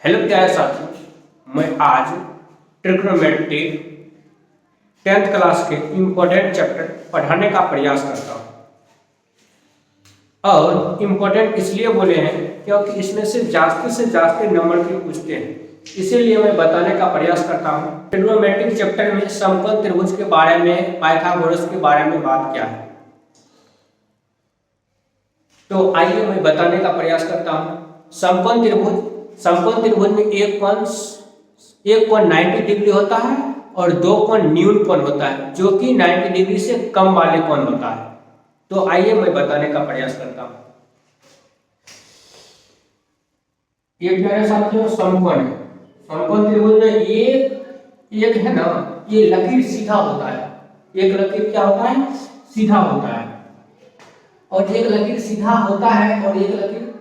Hello प्यारे साथियों, मैं आज ट्रिग्नोमेट्री 10th क्लास के इम्पोर्टेंट चैप्टर पढ़ाने का प्रयास करता हूँ। और इम्पोर्टेंट इसलिए बोले हैं क्योंकि इसमें से जास्ती नंबर के पूछते हैं, इसीलिए मैं बताने का प्रयास करता हूँ। ट्रिग्नोमेट्री चैप्टर में समकोण त्रिभुज के बारे में, पाइथागोरस के बारे में बात क्या है, तो आइए मैं बताने का प्रयास करता हूँ। समकोण त्रिभुज में एक कोण 90 डिग्री होता है और दो कोण न्यून कोण होता है, जो कि 90 डिग्री से कम वाले कोण होता है। तो आइए मैं बताने का प्रयास करता हूँ। ये प्यारे साथियों समकोण है। समकोण त्रिभुज में एक है ना, ये लकीर सीधा होता है। एक लकीर क्या होता है? सीधा होता है। और एक लकीर सीधा होता है और एक लकीर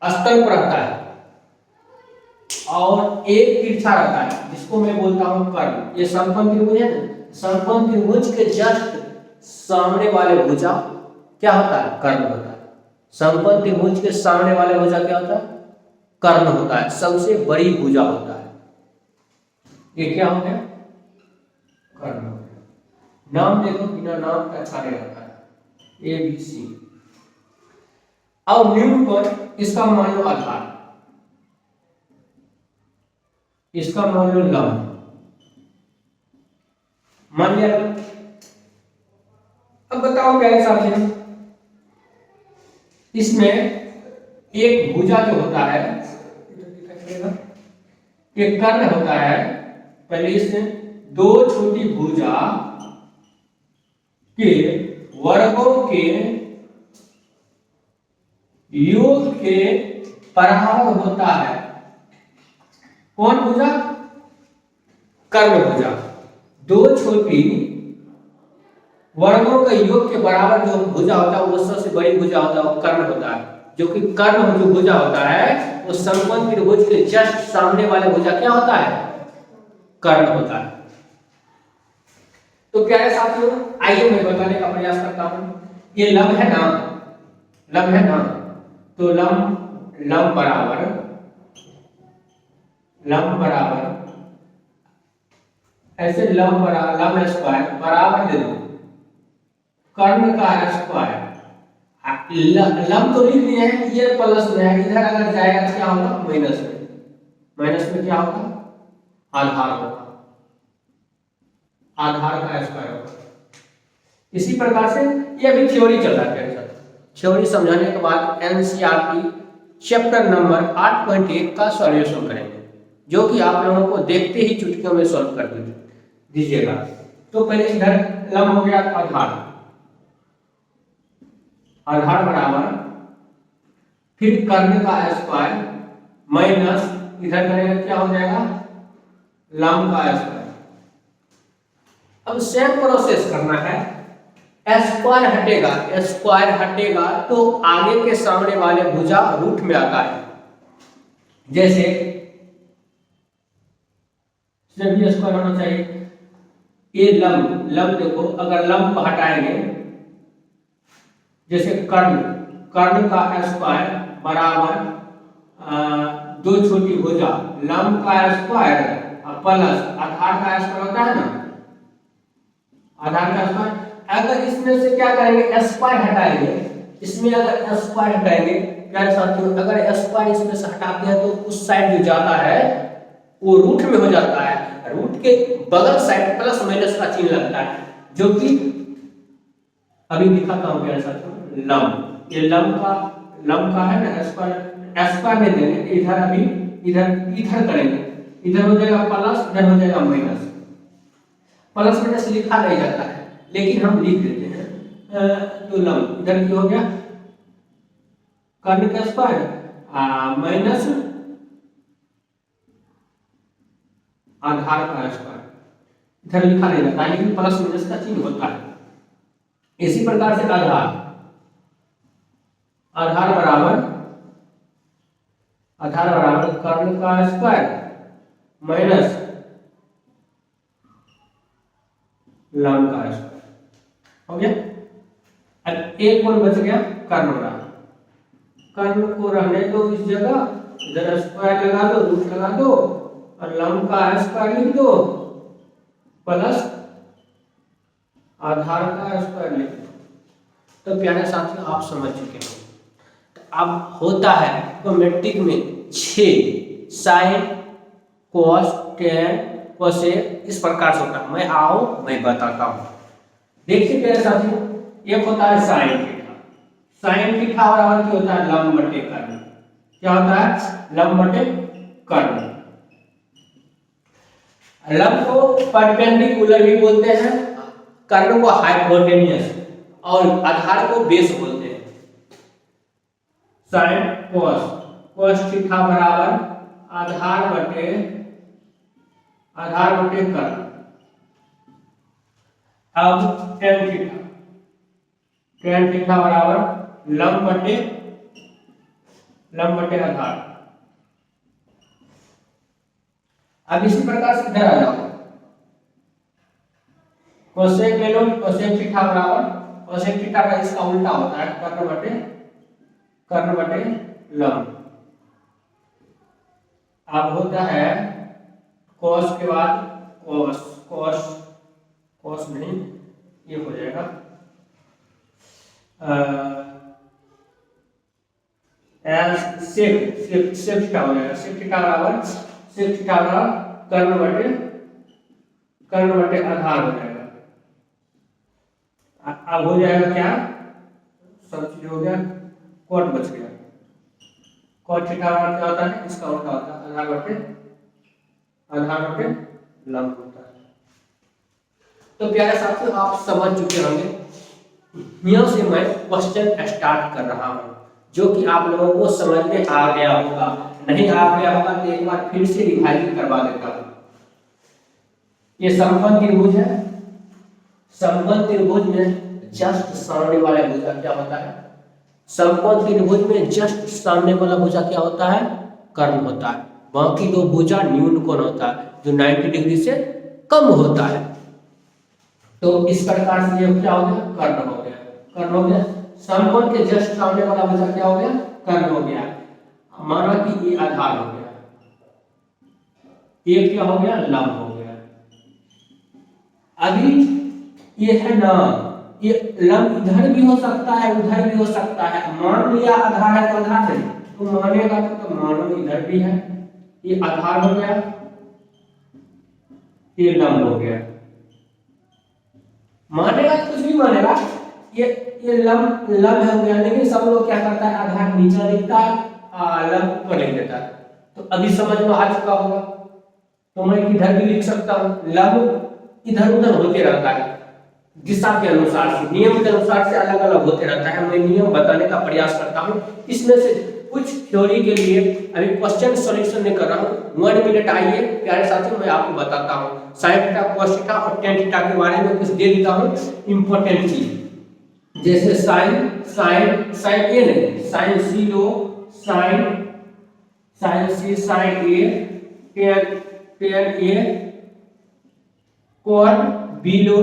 अस्तल पर रहता है और एक तिरछा रहता है, जिसको मैं बोलता हूं कर्ण। ये समकोण त्रिभुज है ना, समकोण त्रिभुज के जस्ट सामने वाले भुजा क्या होता है? कर्ण होता है। समकोण त्रिभुज के सामने वाले भुजा क्या होता है? कर्ण होता है। सबसे बड़ी भुजा होता है। ये क्या हो गया? कर्ण हो गया। नाम देखो, बिना नाम का अच्छा नहीं रहता है। A B C. अब न्यून कोण, इसका मान लो आधार, इसका मान लो लंब, मान लिया। अब बताओ प्यारे साथियों, इसमें एक भुजा जो होता है, एक कर्ण होता है। पहले इसमें दो छोटी भुजा के वर्गों के योग के बराबर होता है। कौन भुजा? कर्ण भुजा। दो छोटी वर्गों के योग के बराबर जो भुजा होता है वो सबसे बड़ी भुजा होता है, वो कर्ण होता है। जो कि कर्ण जो भुजा होता है वो समकोण त्रिभुज के जस्ट सामने वाले भुजा क्या होता है? कर्ण होता है। तो प्यारे साथियों, आइए मैं बताने का प्रयास करता हूं। ये लंब है ना, लंब है ना, तो लंब बराबर ऐसे लंब स्क्वायर बराबर दे दो कर्ण का स्क्वायर। लंब तो लिख दिए हैं, ये प्लस में है, इधर अगर जाएगा तो क्या होगा? माइनस में। माइनस में क्या होगा? आधार होगा। आधार का स्क्वायर होगा। इसी प्रकार से ये अभी थ्योरी चल रहा है। थ्योरी समझाने के बाद एनसीईआरटी चैप्टर नंबर 8.1 का सॉल्यूशन करेंगे, जो कि आप लोगों को देखते ही चुटकियों में सॉल्व कर दीजिएगा। तो पहले इधर लंब हो गया आधार, आधार बराबर फिर कर्ण का स्क्वायर माइनस इधर करेंगे क्या हो जाएगा? लंब का स्क्वायर। अब सेम प्रोसेस करना है। स्क्वायर हटेगा तो आगे के सामने वाले भुजा रूट में आता है। जैसे भी स्क्वायर होना चाहिए। ये लंब देखो, अगर लंब को हटाएंगे, जैसे कर्ण का स्क्वायर बराबर दो छोटी भुजा लंब का स्क्वायर प्लस आधार का स्क्वायर होता है ना, आधार का स्क्वायर। अगर इसमें से क्या करेंगे? स्क्वायर हटाएंगे। इसमें अगर स्क्वायर हटाएंगे प्यारे साथियों, अगर स्क्वायर इसमें से हटाते हैं तो उस साइड जो जाता है वो रूट में हो जाता है। रूट के बगल साइड प्लस माइनस का चिन्ह लगता है, जो कि अभी दिखाता हूं प्यारे साथियों। लंब, ये लंब का है ना स्क्वायर में देंगे। इधर अभी इधर करेंगे, इधर हो जाएगा प्लस, इधर हो जाएगा माइनस। प्लस माइनस लिखा नहीं जाता है, लेकिन हम लिख देते हैं। तो लंब इधर क्या हो गया? कर्ण का स्क्वायर माइनस आधार का स्क्वायर। इधर लिखा नहीं जाता है, लेकिन प्लस माइनस का चिन्ह होता है। इसी प्रकार से आधार बराबर कर्ण का स्क्वायर माइनस लंब का स्क्वायर हो गया। अब एक कोण बच गया, कर्ण बराबर। कर्ण को रहने दो इस जगह इधर स्क्वायर लगा दो, रूट लगा दो और लंब का स्क्वायर लिख दो प्लस आधार का स्क्वायर लिख दो। तो प्यारे साथियों आप समझ चुके हो। तो अब होता है तो मैट्रिक में 6 साइन कॉस टेन कोसेक इस प्रकार से होता है। मैं आओ मैं बताता हूँ। देखिए प्यारे साथियों, एक होता है साइन थीटा। साइन थीटा बराबर क्या होता है? लंब बटे कर्ण। क्या होता है? लंब बटे कर्ण। लंब को परपेंडिकुलर भी बोलते हैं, कर्ण को हाइपोटेन्यूस और आधार को बेस बोलते हैं। साइन कॉस, कॉस थीटा बराबर आधार बटे कर्ण। अब टेन थीटा, टेन थीटा बराबर लंब बटे आधार। अब इसी प्रकार से इधर आ जाओ, कोसेक ले लो, कोसेक थीटा बराबर, कोसेक थीटा का इसका उल्टा होता है कर्ण बटे लंब। अब होता है कॉस के बाद कॉस नहीं, ये हो जाएगा सेक थीटा हो जाएगा। सेक थीटा बराबर कर्ण बटे आधार हो जाएगा। अब हो जाएगा क्या? सब चीज हो गया, कॉट बच गया। कॉट थीटा बराबर क्या होता है? इसका उल्टा होता है आधार बटे लंब होता है। तो प्यारे साथियों आप समझ चुके होंगे। यहाँ से मैं क्वेश्चन स्टार्ट कर रहा हूँ जो कि आप लोगों को समझ में आ गया होगा। नहीं आ गया होगा तो एक बार फिर से रिवाइज करवा देता हूँ। ये समकोण त्रिभुज है। समकोण त्रिभुज में जस्ट सामने वाला भुजा क्या होता है? समकोण त्रिभुज में जस्ट सामने वाला भुजा क्या होता है? कर्ण होता है। बाकी दो भुजा न्यून कोण होता है जो 90 डिग्री से कम होता है। तो इस प्रकार से ये क्या हो गया? कर्ण हो गया। कर्ण हो गया। समकोण के जस्ट सामने वाला भुजा क्या हो गया? कर्ण हो गया। माना कि ये आधार हो गया, ये क्या हो गया? लंब हो गया। अभी ये है ना, ये लंब इधर भी हो सकता है उधर भी हो सकता है। मान लिया आधार है तो आधार है, तो मानेगा तो मानो इधर भी है, ये आधार हो गया, ये लंब हो गया। मानेगा तो कुछ भी मानेगा, ये लंब हो गया। लेकिन सब लोग क्या करता है? आधार नीचे लिखता है, लंब ऊपर लिख देता है। तो अभी समझ में आ चुका होगा। तो मैं इधर भी लिख सकता हूँ। लंब इधर उधर होते रहता है दिशा के अनुसार से, नियम के अनुसार से अलग अलग होते रहता है। मैं नियम बताने का प्रयास करता हूँ। इसमें से कुछ थ्योरी के लिए अभी क्वेश्चन सॉल्यूशन नहीं कर रहा हूँ। 1 मिनट आइए प्यारे साथियों, मैं आपको बताता हूँ साइन थीटा, कॉस थीटा और टेन थीटा के बारे में कुछ दे देता हूँ इंपॉर्टेंट चीज। जैसे साइन ए नहीं, साइन सी लो, साइन सी, साइन ए, टेन ए, कॉट बी लो,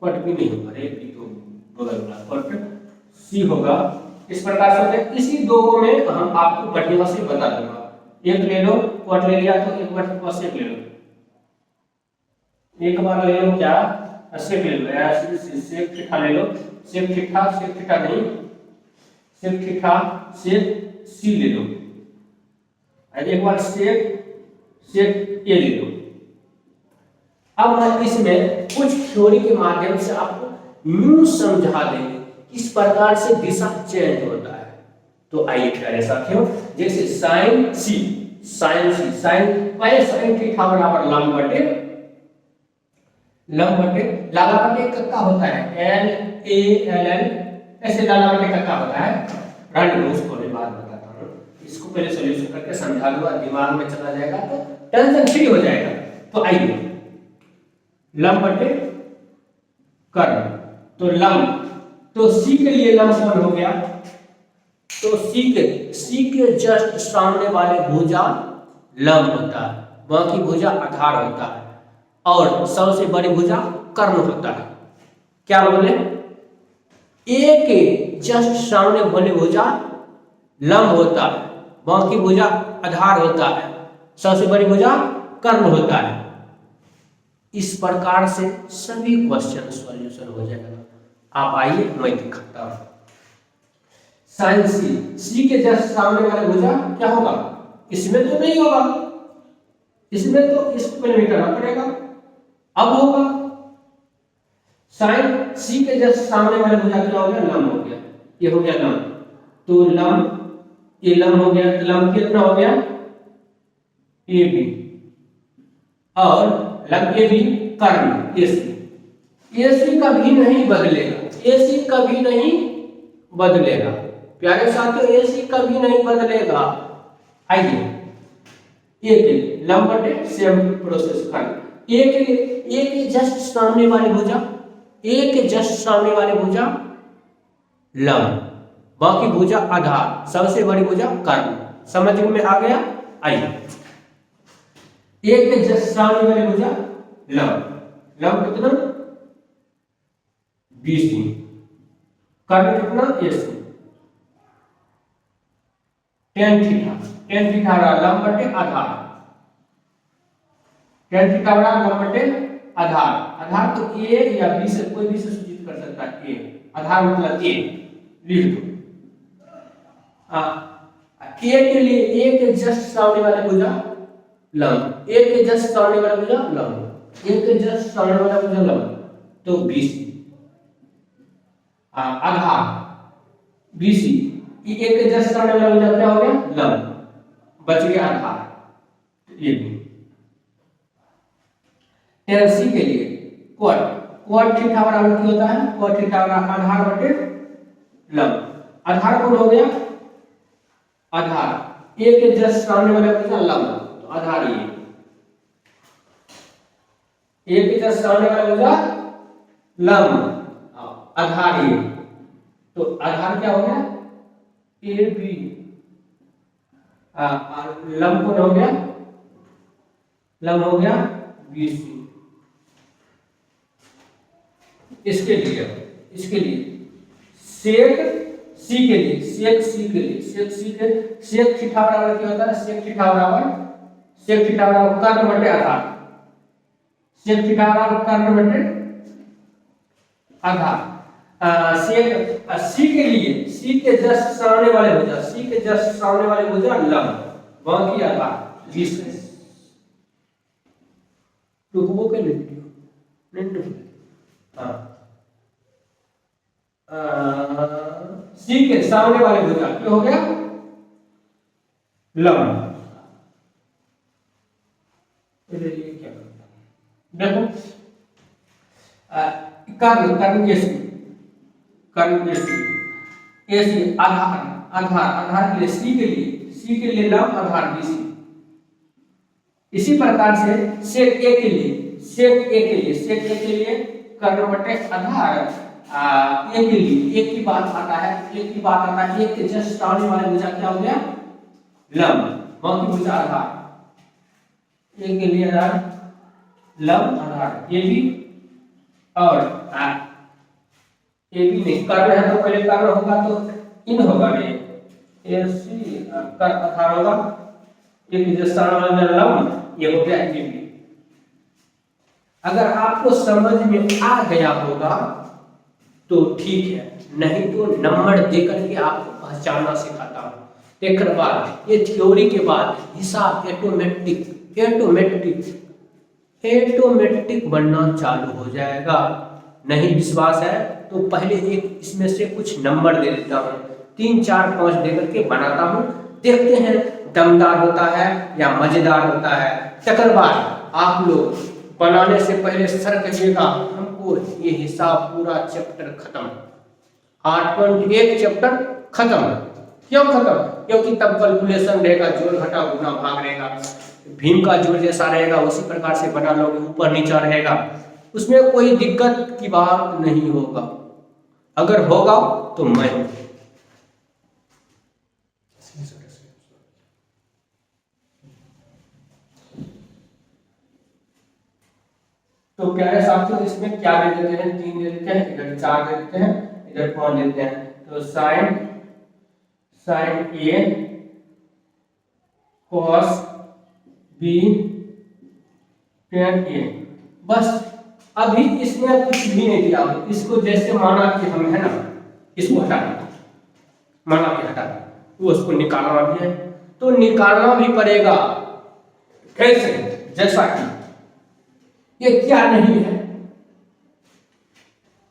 कॉट बी नहीं होगा, बी तो बगल वाला कॉट सी होगा। इस प्रकार से होता है। इसी दो में हम आपको बढ़िया से बता दूंगा। एक ले लो, कॉट ले लिया तो एक बार कोसेक ले लो, एक बार ले लो क्या? सेक ले लो, ऐसे सेक थीटा ले लो, सेक थीटा नहीं, सेक थीटा सेक सी ले लो, एक बार सेक ए ले लो। अब मैं इसमें कुछ थ्योरी के माध्यम से आपको यूं समझा देंगे किस प्रकार से दिशा चेंज होता है। तो आइए प्यारे साथियों, जैसे साइन पहले साइन थीटा बराबर लंब बटे लाला बटे कक्का होता है, एल ए एल एल, ऐसे लाला बटे कक्का होता है। रन उसको मैं बात बताता हूँ, इसको पहले सॉल्यूशन करके समझा दूंगा, दिमाग में चला जाएगा तो टेंशन फ्री हो जाएगा। तो आइए लंब बटे कर्ण, तो लंब, तो सी के लिए लंब कौन हो गया? तो सी के जस्ट सामने वाले भुजा लंब होता है, बाकी भुजा आधार होता है और सबसे बड़ी भुजा कर्ण होता है। क्या बोले? ए के जस्ट सामने वाले भुजा लंब होता है, बाकी भुजा आधार होता है, सबसे बड़ी भुजा कर्ण होता है। इस प्रकार से सभी क्वेश्चन सॉल्यूशन हो जाएगा। आप आइए मैं दिखाता हूं। साइन सी, सी के जस्ट सामने वाला भुजा क्या होगा? इसमें तो नहीं होगा, इसमें तो इसको पहले मिटाना पड़ेगा। अब होगा साइन सी के जस्ट सामने वाला भुजा क्या हो गया? लंब हो गया, ये हो गया लंब। तो लंब, ये लंब हो गया, लंब कितना हो गया? ए बी, और लंब ए बी कर्ण एसी। एसी कभी नहीं बदलेगा, एसी कभी नहीं बदलेगा प्यारे साथियों, एसी कभी नहीं बदलेगा। आइए ए के लिए लंब बटे सेम प्रोसेस कर्ण। ए के लिए, ए के जस्ट सामने वाले भुजा, ए के जस्ट सामने वाले भुजा लंब, बाकी भुजा आधार, सबसे बड़ी भुजा कर्ण। समझ में आ गया? आइए ए के जस्ट सामने वाले भुजा लंब, लंब कितना? BC, कर्ण कितना? AC। tan theta, tan theta रहा लंब बटे आधार, tan थीटा रहा लंब बटे आधार। आधार तो A या B से कोई भी से सूचित कर सकता है। A आधार मतलब A, लिख दो। A के लिए, A के जस्ट सामने वाले भुजा लंब, A के जस्ट सामने वाला भुजा लंब, A के जस्ट सामने वाला भुजा लंब, तो BC। आधार BC, A के जस्ट सामने वाला भुजा क्या हो गया? लंब, बच गया आधार, ये भी। tan C के लिए cot, cot थीटा बराबर क्या होता है? cot थीटा बराबर आधार बटे लंब। आधार कौन हो गया? आधार A के जस्ट सामने वाला भुजा लंब, तो आधार ये। A के जस्ट सामने वाला भुजा लंब, आधार ये, तो आधार क्या हो गया? AB, लंब कौन हो गया? लंब हो गया BC। इसके लिए, इसके लिए सेक C के लिए, सेक C के लिए, सेक C के, सेक थीटा बराबर क्या होता है? सेक थीटा बराबर, सेक थीटा बराबर कर्ण बटे आधार, सेक थीटा बराबर कर्ण बटे आधार। सेक C के लिए, C के जस्ट सामने वाले भुजा, C के जस्ट सामने वाले भुजा लंब, बाकी आधार 20। टुकबो के लिए वीडियो नहीं, हाँ। C के सामने वाले भुजा क्या हो गया? लंब। क्या देखो, कर्ण, कर्ण AC, कर्ण AC आधार, आधार, आधार के लिए C के लिए, C के लिए लंब, आधार BC। इसी प्रकार से सेक A के लिए, सेक A के लिए, सेक A के लिए कर्ण बटे आधार। A के लिए एक ही बात आता है, एक ही बात आता है, एक के जस्ट सामने वाले भुजा क्या हो गया? लंब, बाकी भुजा आधार। A के लिए आधार लंब, आधार ये भी, और AB नहीं, कर्ण है तो पहले कर्ण होगा तो इन होगा नहीं, AC कर आधार होगा, एक के जस्ट सामने वाला लंब, ये हो गया AB। अगर आपको समझ में आ गया होगा तो ठीक है, नहीं तो नंबर देकर के आपको पहचानना सिखाता हूं। एक बार ये थ्योरी के बाद हिसाब ऑटोमेटिक बनना चालू हो जाएगा। नहीं विश्वास है तो पहले एक इसमें से कुछ नंबर दे देता हूं, 3 4 5 देकर के बनाता हूं, देखते हैं दमदार होता है या मजेदार होता है। तकर बाद आप लोग बनाने से पहले सर कहिएगा हमको ये हिसाब पूरा चैप्टर खत्म, 8.1 चैप्टर खत्म। क्यों खत्म? क्योंकि तब कैलकुलेशन रहेगा, जोड़ घटा गुना भाग रहेगा, भीम का जोड़ जैसा रहेगा उसी प्रकार से बना लोगे, ऊपर नीचा रहेगा, उसमें कोई दिक्कत की बात नहीं होगा। अगर होगा तो मैं तो प्यारे साथियों इसमें क्या दे देते हैं? 3 दे देते हैं, इधर 4 दे देते हैं, इधर 5 देते हैं। तो sign A cos b tan a। बस अभी इसमें कुछ भी नहीं दिया, इसको जैसे माना कि हम है ना इसको हटा दें, माना कि हटा दें, वो उसको निकालना भी है तो निकालना भी पड़ेगा। कैसे? जैसा कि ये क्या नहीं है,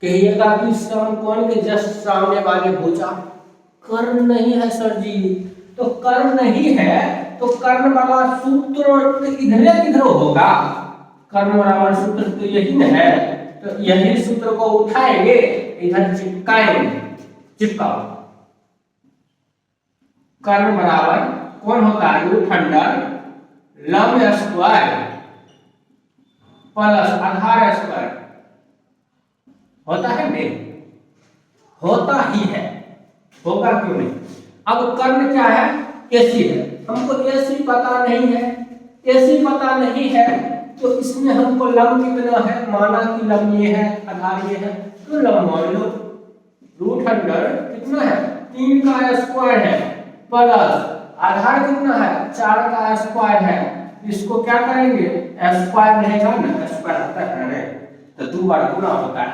कहिएगा कि समकोण के जस्ट सामने वाले भुजा कर्ण नहीं है सर जी। तो कर्ण नहीं है तो कर्ण वाला सूत्र इधर किधर होगा, कर्ण बराबर सूत्र तो यही न है, तो यही सूत्र को उठाएंगे इधर चिपकाएंगे, चिपकाओ। कर्ण बराबर कौन होता है, रूट अंडर लंब स्क्वायर प्लस आधार स्क्वायर होता है नहीं, होता ही है, होगा क्यों नहीं। अब कर्ण क्या है, एसी है, हमको एसी पता नहीं है, एसी पता नहीं है तो इसमें हमको लंब कितना है, माना कि लंब ये है आधार ये है, तो लंब मान लो रूट अंडर कितना है 3 का स्क्वायर है प्लस आधार कितना है 4 का स्क्वायर है, इसको क्या करेंगे स्क्वायर रहेगा ना, स्क्वायर होता है तो 2 बार गुना होता है,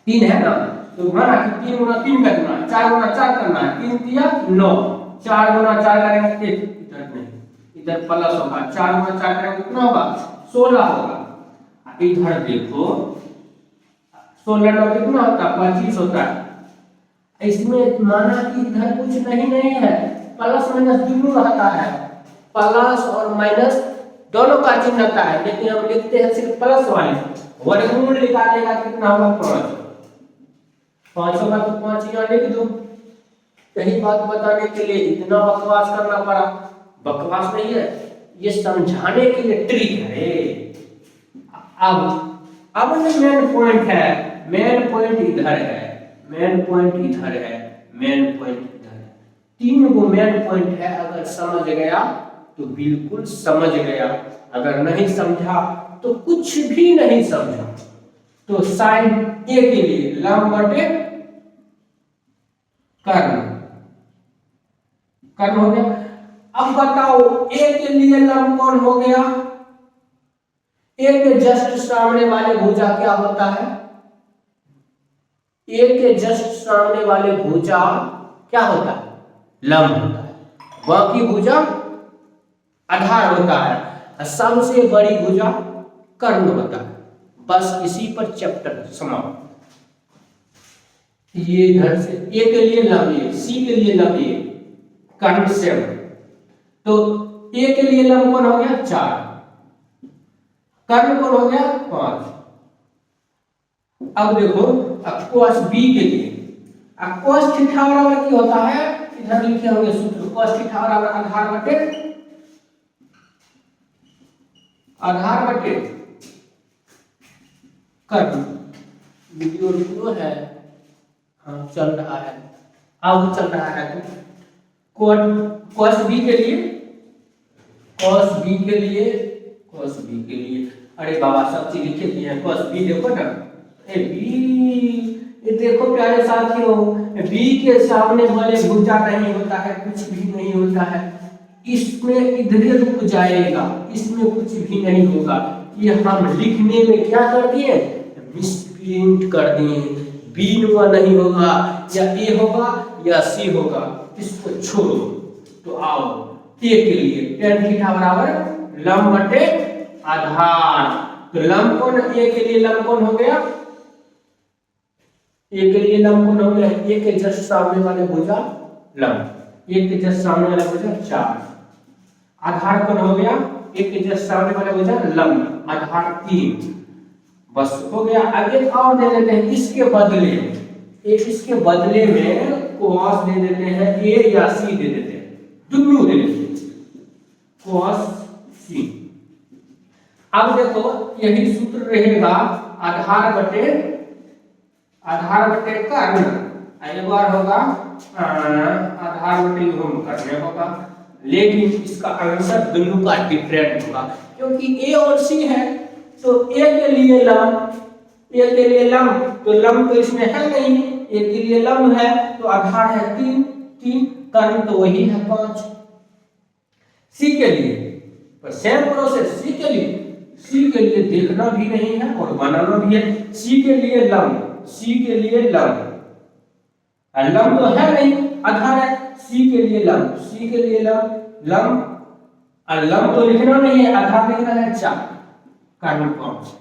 3 है ना तो माना कि 3 गुना 3 का गुना 4 गुना 4 करना है, 3 दिया 9, 4 गुना 4 करेंगे इधर नहीं, इधर प्लस होगा, 4 गुना 4 करेंगे कितना होगा 16 होगा, इधर देखो 16 9 कितना होता है 25 होता है। इसमें माना कि इधर कुछ नहीं है, प्लस माइनस दोनों रहता है, प्लस और माइनस दोनों का चिन्ह रहता है, लेकिन हम लिखते हैं सिर्फ प्लस वाले, वर्गमूल निकालेगा कितना होगा 5 होगा, तो 5 यहाँ लिख दो। यही बात बताने के लिए इतना बकवास करना पड़ा, बकवास नहीं है, ये समझाने के लिए ट्रिक है। अब मेन पॉइंट है, मेन पॉइंट इधर है, मेन पॉइंट इधर है, मेन पॉइंट इधर है, 3 गो मेन पॉइंट है। अगर समझ गया तो बिल्कुल समझ गया, अगर नहीं समझा तो कुछ भी नहीं समझा। तो साइन ए के लिए लंब बटे कर्ण, कर्ण हो गया। अब बताओ ए के लिए लंब कौन हो गया, ए के जस्ट सामने वाले भुजा क्या होता है, ए के जस्ट सामने वाले भुजा क्या होता है, लंब होता है, बाकी भुजा आधार होता है, सबसे बड़ी भुजा कर्ण होता है। बस इसी पर चैप्टर समाप्त। ये इधर से ए के लिए लंब ये, सी के लिए लंब ये, कर्ण 7, तो ए के लिए लंब कौन हो गया 4, कर्ण कौन हो गया 5। अब देखो cos b के लिए cos थीटा बराबर क्या होता है, इधर लिखे होंगे सूत्र, cos थीटा बराबर आधार बटे कर्ण। वीडियो है, हाँ चल रहा है, अब चल रहा है। cos b के लिए, cos b के लिए, cos b के लिए, अरे बाबा सब चीज लिखे दिए हैं। cos b देखो ना, ये देखो प्यारे साथियों, b के सामने वाले भुजा नहीं होता है, कुछ भी नहीं होता है, इसमें इधर रुक जाएगा, इसमें कुछ भी नहीं होगा। ये हम लिखने में क्या कर दिए, मिसप्रिंट कर दिए, बी नुआ नहीं होगा, या ए होगा या सी होगा, इसको छोड़ो। तो आओ ए के लिए tan थीटा बराबर लंब बटे आधार, तो लंब कौन, ए के लिए लंब कौन हो गया, ए के लिए लंब कौन हो गया, ए के जस्ट सामने वाले भुजा लंब, ए के जस्ट सामने वाला भुजा 4, आधार कौन हो गया, ए के जस्ट सामने वाला भुजा लंब, आधार 3, बस हो गया। अब एक और दे देते हैं इसके बदले, इसके बदले में cos दे देते हैं, ए या सी दे देते हैं, दोनों दे देते हैं, cos c। अब देखो यही सूत्र रहेगा आधार बटे कर्ण, एक बार होगा आधार बटे हम करने होगा, लेकिन इसका आंसर दोनों का डिफरेंट होगा, क्योंकि ए और सी है। तो ए के लिए लंब, ए के लिए लंब, तो लंब तो इसमें है नहीं, ए के लिए लंब है तो आधार है 3, कर्ण तो वही है 5। सी के लिए, पर सेम प्रोसेस सी के लिए देखना भी नहीं है और बनाना भी है। सी के लिए लंब, सी के लिए लंब, लंब तो है नहीं, आधार है। सी के लिए लंब, सी के लिए लंब, लंब और लंब तो लिखना नहीं है, आधार लिखना है 4 कार्बन कौन से।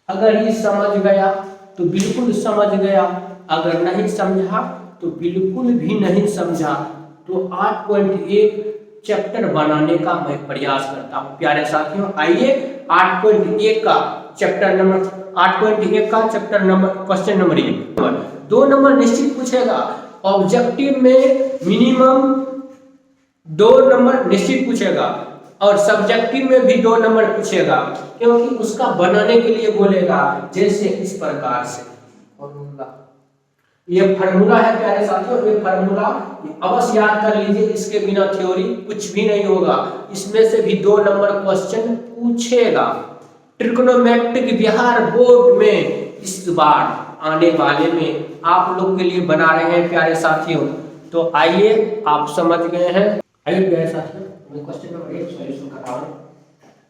अगर ये समझ गया तो बिल्कुल समझ गया, अगर नहीं समझा तो बिल्कुल भी नहीं समझा। तो 8.1 चैप्टर बनाने का मैं प्रयास करता हूं प्यारे साथियों। आइए 8.1 का चैप्टर नंबर 8.1 का chapter number question number 1 2 number निश्चित पूछेगा। ऑब्जेक्टिव में मिनिमम 2 नंबर निश्चित पूछेगा और सब्जेक्टिव में भी 2 नंबर पूछेगा, क्योंकि उसका बनाने के लिए बोलेगा। जैसे इस प्रकार से फॉर्मूला, ये फार्मूला है प्यारे साथियों, ये फार्मूला अवश्य याद कर लीजिए, इसके बिना थ्योरी कुछ भी नहीं होगा। इसमें से भी 2 नंबर क्वेश्चन पूछेगा। ट्रिग्नोमेट्रिक बिहार बोर्ड में इस बार आने वाले में आप लोग के लिए बना रहे हैं प्यारे साथियों। तो आइए, आप समझ गए हैं। आइए प्यारे साथियों, मैं क्वेश्चन नंबर 1 सॉल्यूशन कर रहा हूं।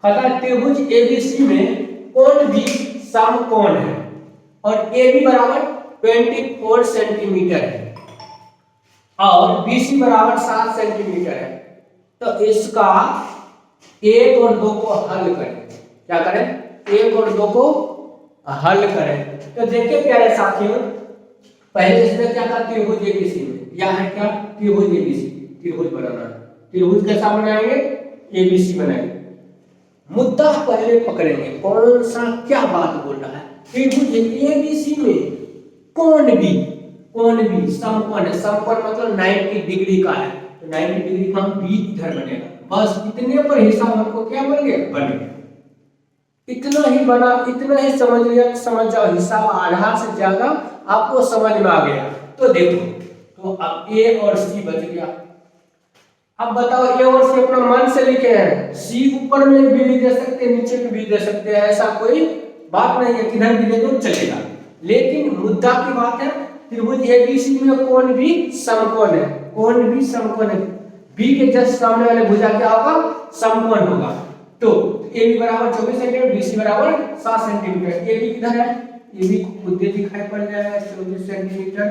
कहता है त्रिभुज एबीसी में कोण भी समकोण है और एबी बराबर 24 सेंटीमीटर है और बीसी बराबर 7 सेंटीमीटर है। तो इसका 1 और 2 को हल करें। क्या करें? 1 और 2 को हल करें। तो देखिए प्यारे साथियों, पहले इसमें क्या था, त्रिभुज एबीसी में या है क्या, त्रिभुज एबीसी, त्रिभुज बनाना है। त्रिभुज कैसा बनाएंगे? एबीसी बनाएंगे। मुद्दा पहले पकड़ेंगे, कौन सा क्या बात बोल रहा है। त्रिभुज एबीसी में कोण भी समकोण है। समकोण मतलब 90 डिग्री का है, तो 90 डिग्री का बी इधर बनेगा। बस इतने पर हिसाब हमको क्या बन गया, बनेगा। इतना ही बना, इतना ही समझ लिया, समझ जाओ। हिसाब आधा से ज्यादा आपको समझ में आ गया। तो देखो, तो अब ए और सी बच गया। अब बताओ, ए और सी अपना मन से लिखे हैं। सी ऊपर में भी दे सकते हैं, नीचे में भी दे सकते हैं, ऐसा कोई बात नहीं है, किधर भी दे दो चलेगा। लेकिन मुद्दा की बात है, त्रिभुज एबीसी में कोण भी समकोण है, कोण भी समकोण है। बी के जस्ट सामने वाले भुजा क्या होगा, समकोण होगा। तो AB बराबर 24 सेंटीमीटर, BC बराबर 7 सेंटीमीटर। AB किधर है? AB खुद दिखाई पड़ जाएगा 24 सेंटीमीटर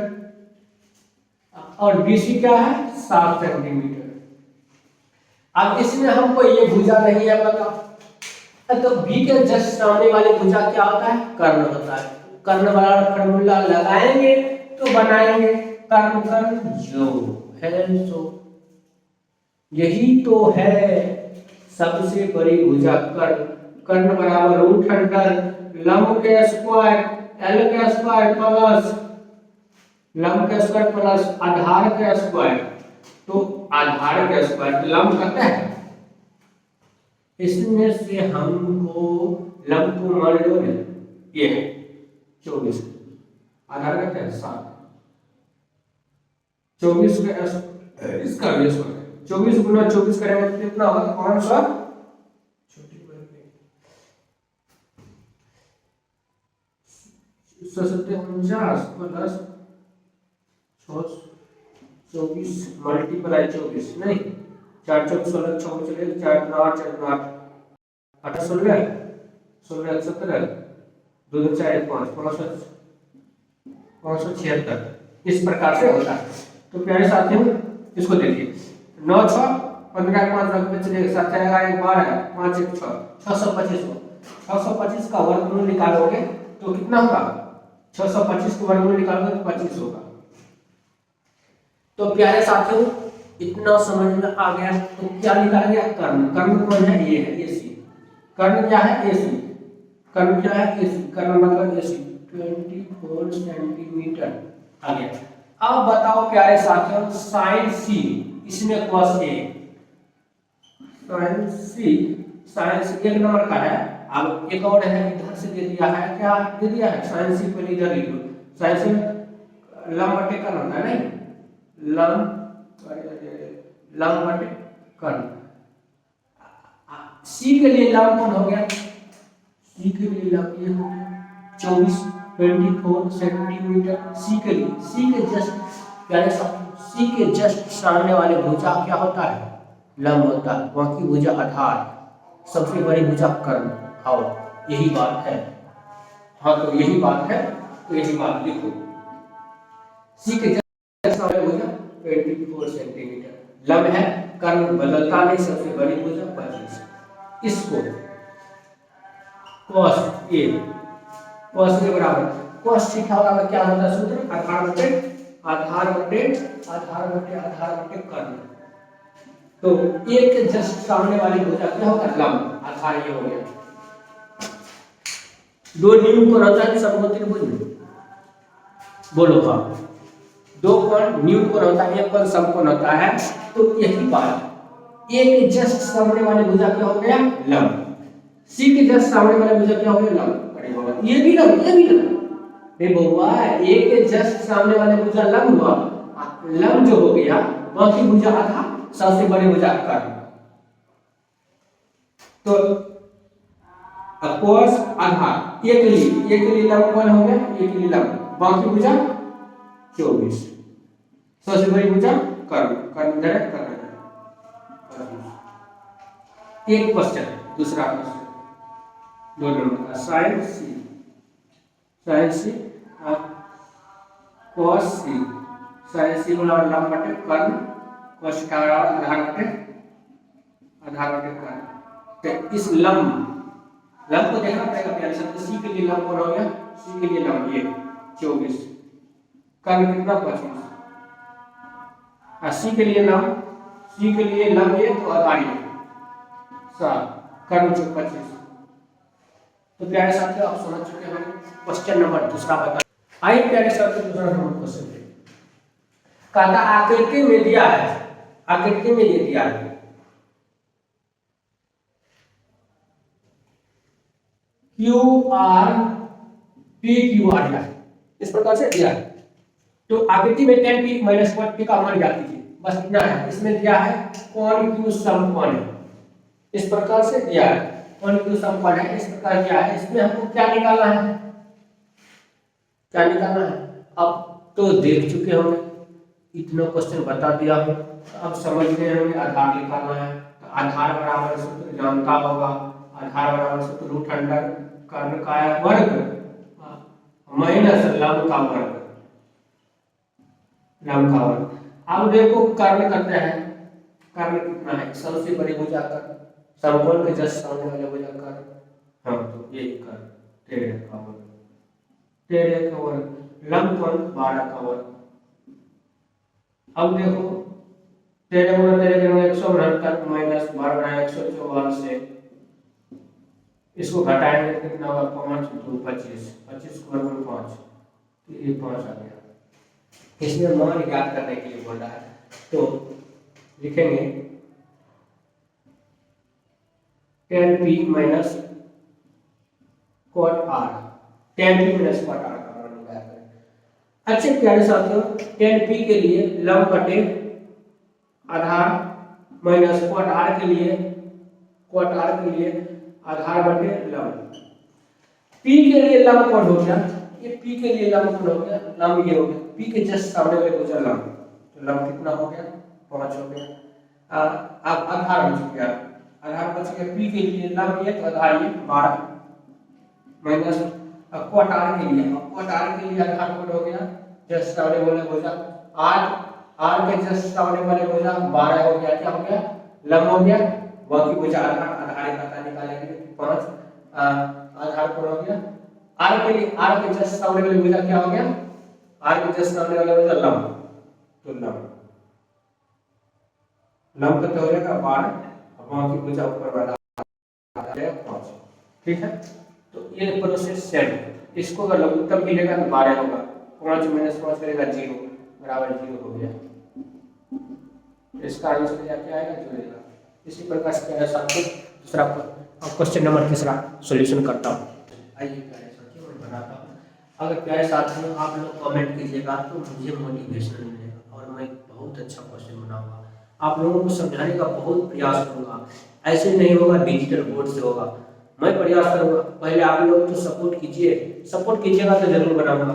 और BC क्या है, 7 सेंटीमीटर। अब इसमें हमको ये भुजा नहीं है पता, तो B के जस्ट सामने वाले भुजा क्या होता है, कर्ण होता है। कर्ण वाला फार्मूला लगाएंगे तो बनाएंगे कर्ण कर्ण जो है सो। यही तो है सबसे बड़ी भुजा कर्ण। कर्ण बराबर रूट अंडर लंब के स्क्वायर एल के स्क्वायर प्लस लंब के स्क्वायर प्लस आधार के स्क्वायर। तो आधार के स्क्वायर लंब करते हैं, इसमें से हमको लंब को मान लो ये है 24, आधार करते हैं 7, 24 का इसका भी 24 गुना 24 करेंगे तो कितना होगा, 500 प्लस 24 मल्टीप्लाई 24 नहीं 4 चौक 16 6 चले 4 8 4 8 16 16 17 2 2 4 1 5 576 इस प्रकार से होता है। तो प्यारे साथियों इसको देखिए, 9 6 15 5 रख चलिए 7 आएगा 1 12 5 1 6 625 का वर्गमूल निकालोगे तो कितना होगा, 625 का वर्गमूल निकालोगे तो 25 होगा। तो प्यारे साथियों इतना समझ में आ गया। तो क्या निकालेंगे, कर्ण। कर्ण कौन है, ये है AC। कर्ण क्या है, AC। कर्ण क्या है, AC। कर्ण मतलब AC 24 सेंटीमीटर आ गया। अब बताओ प्यारे साथियों, sin C इसमें cos A, sin C 1 number का है। अब एक और है, इधर से दे दिया है, क्या दे दिया है, sin C को इधर लिख लो। sin C लंब बटे कर्ण होता है, नहीं लंब बटे कर्ण। C के लिए लंब कौन हो गया, C के लिए लंब ये हो गया 24 सेंटीमीटर। C के लिए, C के जस्ट प्यारे साथियों, C के जस्ट सामने वाले भुजा क्या होता है, लंब होता है, बाकी भुजा आधार, सबसे बड़ी भुजा कर्ण। आओ यही बात है। हाँ तो यही बात है, तो यही बात लिखो। सी के जस्ट सामने भुजा 24 सेंटीमीटर लंब है, कर्ण बदलता नहीं, सबसे बड़ी भुजा 25। इसको cos a बराबर cos थीटा का क्या होता है सूत्र, आधार बटे कर्ण। तो एक के जस्ट सामने वाली भुजा क्या होगा, लंब, आधार ये हो गया। दो न्यून कोण होता है समकोण त्रिभुज में, बोलो हाँ, दो कोण न्यून कोण होता है, एक कोण समकोण होता है। तो यही बात, एक के जस्ट सामने वाली भुजा क्या हो गया, लंब। सी के जस्ट सामने वाली भुजा क्या हो गया, लंब। अरे बाबा ये भी लंब, ये भी लंब। नहीं बउआ, एक के जस्ट सामने वाले भुजा लंब हुआ, लंब जो हो गया, बाकी भुजा आधा, सबसे बड़ी भुजा कर्ण। तो cos आधार एक लिए लंब कौन हो गया, एक लिए लंब, बाकी भुजा 24, सबसे बड़ी भुजा कर्ण, कर्ण डायरेक्ट कर्ण। एक क्वेश्चन, दूसरा क्वेश्चन 2 नंबर का साइन सी cos सी, साइन सी बोला लंब बटे कर्ण, cos का आधार बटे कर्ण। तो इस लंब को देखना पड़ेगा प्यारे साथ। सी के लिए लंब कौन हो गया, सी के लिए लंब ये 24, कर्ण कितना 25, सी के लिए लंब ये तो आधार ये 7, कर्ण 25। तो प्यारे साथियों आप समझ चुके हैं। क्वेश्चन नंबर दूसरा बता, आइए प्यारे साथियों दूसरा नंबर क्वेश्चन पे कहता आकृति में दिया है, आकृति में ये दिया है Q R P Q R दिया है, इस प्रकार से दिया है। तो आकृति में tan p minus cot p का मान ज्ञात कीजिए, बस इतना है। इसमें दिया है कोण q समकोण है, इस प्रकार से दिया है कोण q समकोण है, इस प्रकार दिया है। इसमें हमको क्या निकालना है, अब तो देख चुके होंगे, इतना क्वेश्चन बता दिया हूं, अब समझ गए होंगे आधार निकालना है। तो आधार बराबर सूत्र जानता होगा, आधार बराबर सूत्र रूट अंडर कर्ण का वर्ग माइनस लंब का वर्ग, अब देखो कर्ण करते हैं, कर्ण कितना है, सबसे बड़ी भुजा कर्ण, समकोण के जस्ट सामने वाले भुजा कर्ण। हाँ तो ये कर्ण टेढ़े का वर्ग, लंब कोण 12 का वर्ग। अब देखो टेढ़े गुणा टेढ़े 169 माइनस 12 144 से इसको घटाएंगे तो कितना होगा, 5 2 25, 25 को वर्ग 5, तो ये 5 आ गया। इसमें मान ज्ञात करने के लिए बोल रहा है, तो लिखेंगे tan p minus cot r, tan p minus cot r का मान ज्ञात करें। अच्छे प्यारे साथियों, tan p के लिए लंब बटे आधार माइनस cot r के लिए आधार बटे लंब। p के लिए लंब कौन हो गया, ये p के लिए लंब कौन हो गया, लंब ये हो गया, p के जस्ट सामने वाले भुजा लंब, तो लंब कितना हो गया, 5 हो गया। अब आधार बच गया, p के लिए लंब ये तो आधार ये 12 माइनस cot r के लिए, आधार कौन हो गया, जस्ट सामने वाले भुजा r के जस्ट सामने वाले भुजा 12 हो गया, क्या हो गया, लंब हो गया, बाकी भुजा आधार पता निकालेंगे 5, आधार कौन हो गया, r के जस्ट सामने वाले भुजा क्या हो गया, r के जस्ट सामने वाला भुजा लंब, तो लंब कितना हो जाएगा 12, अब बाकी भुजा ऊपर वाला आ जाएगा 5। ठीक है, तो ये प्रोसेस सेट, इसको अगर लघुत्तम मिलेगा तो 12 होगा, 5 माइनस 5 करेगा 0 बराबर 0 हो गया, इसका आंसर क्या आएगा, जुड़ेगा। इसी प्रकार से मेरे साथ दूसरा क्वेश्चन नंबर तीसरा सॉल्यूशन करता हूँ। आइए प्यारे साथियों मैं बनाता हूँ। अगर प्यारे साथियों आप लोग कमेंट कीजिएगा तो मुझे मोटिवेशन मिलेगा और मैं बहुत अच्छा क्वेश्चन बनाऊंगा, आप लोगों को समझाने का बहुत प्रयास करूंगा। ऐसे नहीं होगा डिजिटल बोर्ड से होगा, मैं प्रयास करूंगा। पहले आप लोग तो सपोर्ट कीजिएगा तो जरूर बनाऊंगा।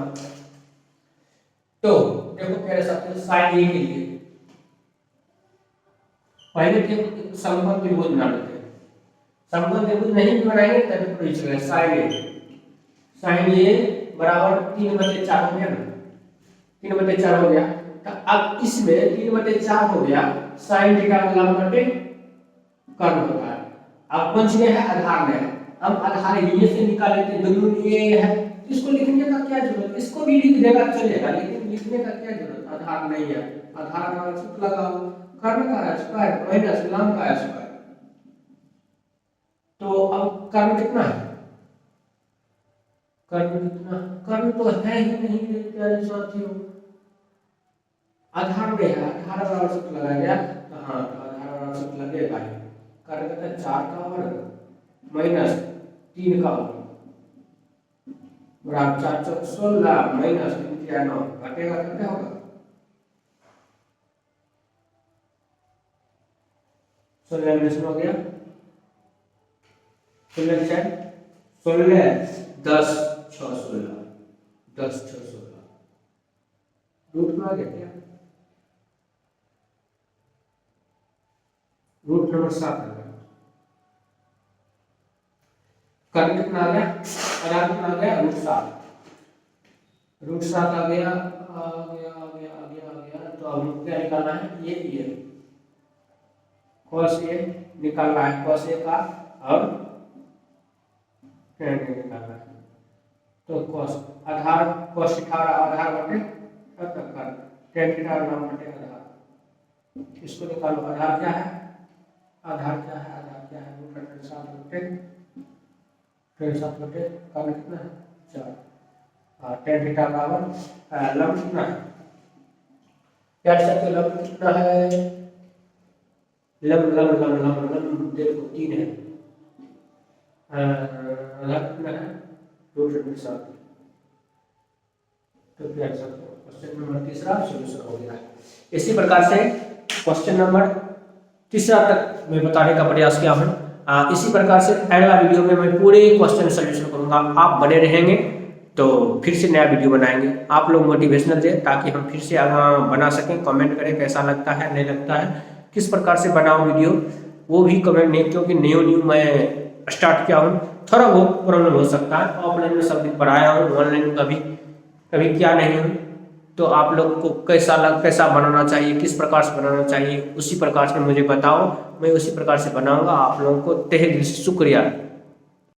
तो देखो प्यारे साथियों, साइन ए के लिए पहले के समकोण त्रिभुज बना लेते हैं। समकोण त्रिभुज नहीं भी बनाएंगे तभी कोई चलेगा। साइन ए बराबर 3/4 हो गया ना, 3/4 हो गया। तो अब इसमें 3/4 हो गया, साइन थीटा का लंब बटे कर्ण होता है। अब कौन सी है, आधार में है। हम आधार ये से निकाले थे, बिंदु ये है, इसको लिखने का क्या जरूरत, इसको भी लिख देगा चलेगा, लेकिन लिखने का क्या जरूरत, आधार नहीं है। आधार का सूत्र लगाओ, कर्ण का स्क्वायर माइनस लंब का स्क्वायर। तो अब कर्ण कितना है, कर्ण कितना, कर्ण तो है ही नहीं मेरे प्यारे साथियों। आधार में है, आधार बराबर सूत्र लगाया गया तो हाँ, तो आधार बराबर सूत्र लगेगा ही। कर्ण कितना, 4 का वर्ग माइनस 3 का वर्ग बराबर 4 × 16 माइनस 3 × 9 घटेगा, कितना होगा 16 में हो गया, 16 10 6 16 10 6 16 रूट में आ गया क्या, रूट नंबर 7 आ गया। कर्ण कितना आ गया, आधार कितना आ गया, रूट 7 आ गया, आ गया आ गया आ गया आ गया। तो अब क्या निकालना है, ये cos a निकालना है, cos a का और tan a निकालना है। तो cos आधार cos थीटा आधार बटे tan थीटा नाम बटे आधार, इसको निकालो। आधार क्या है, आधार क्या है, आधार क्या है, रूट 7 बटे कर्ण कितना है 4, tan थीटा बराबर लंब कितना है, क्या सकते लंब कितना है, लंब देखो 3 है, आधार कितना है रूट 7। तो क्या सकते हो, क्वेश्चन नंबर तीसरा सॉल्यूशन हो गया। इसी प्रकार से क्वेश्चन नंबर तीसरा तक मैं बताने का प्रयास किया हूँ। इसी प्रकार से अगला वीडियो में मैं पूरे क्वेश्चन सॉल्यूशन करूंगा। आप बने रहेंगे तो फिर से नया वीडियो बनाएंगे। आप लोग मोटिवेशनल दें ताकि हम फिर से बना सकें। कमेंट करें कैसा लगता है, नहीं लगता है, किस प्रकार से बनाऊं वीडियो, वो भी कमेंट नहीं, क्योंकि न्यू मैं स्टार्ट किया हूँ, थोड़ा बहुत प्रॉब्लम हो सकता है। ऑफलाइन में सब दिन पढ़ाया हूँ, ऑनलाइन कभी क्या नहीं हूँ। तो आप लोग को कैसा बनाना चाहिए, किस प्रकार से बनाना चाहिए, उसी प्रकार से मुझे बताओ, मैं उसी प्रकार से बनाऊंगा। आप लोगों को तहे दिल से शुक्रिया।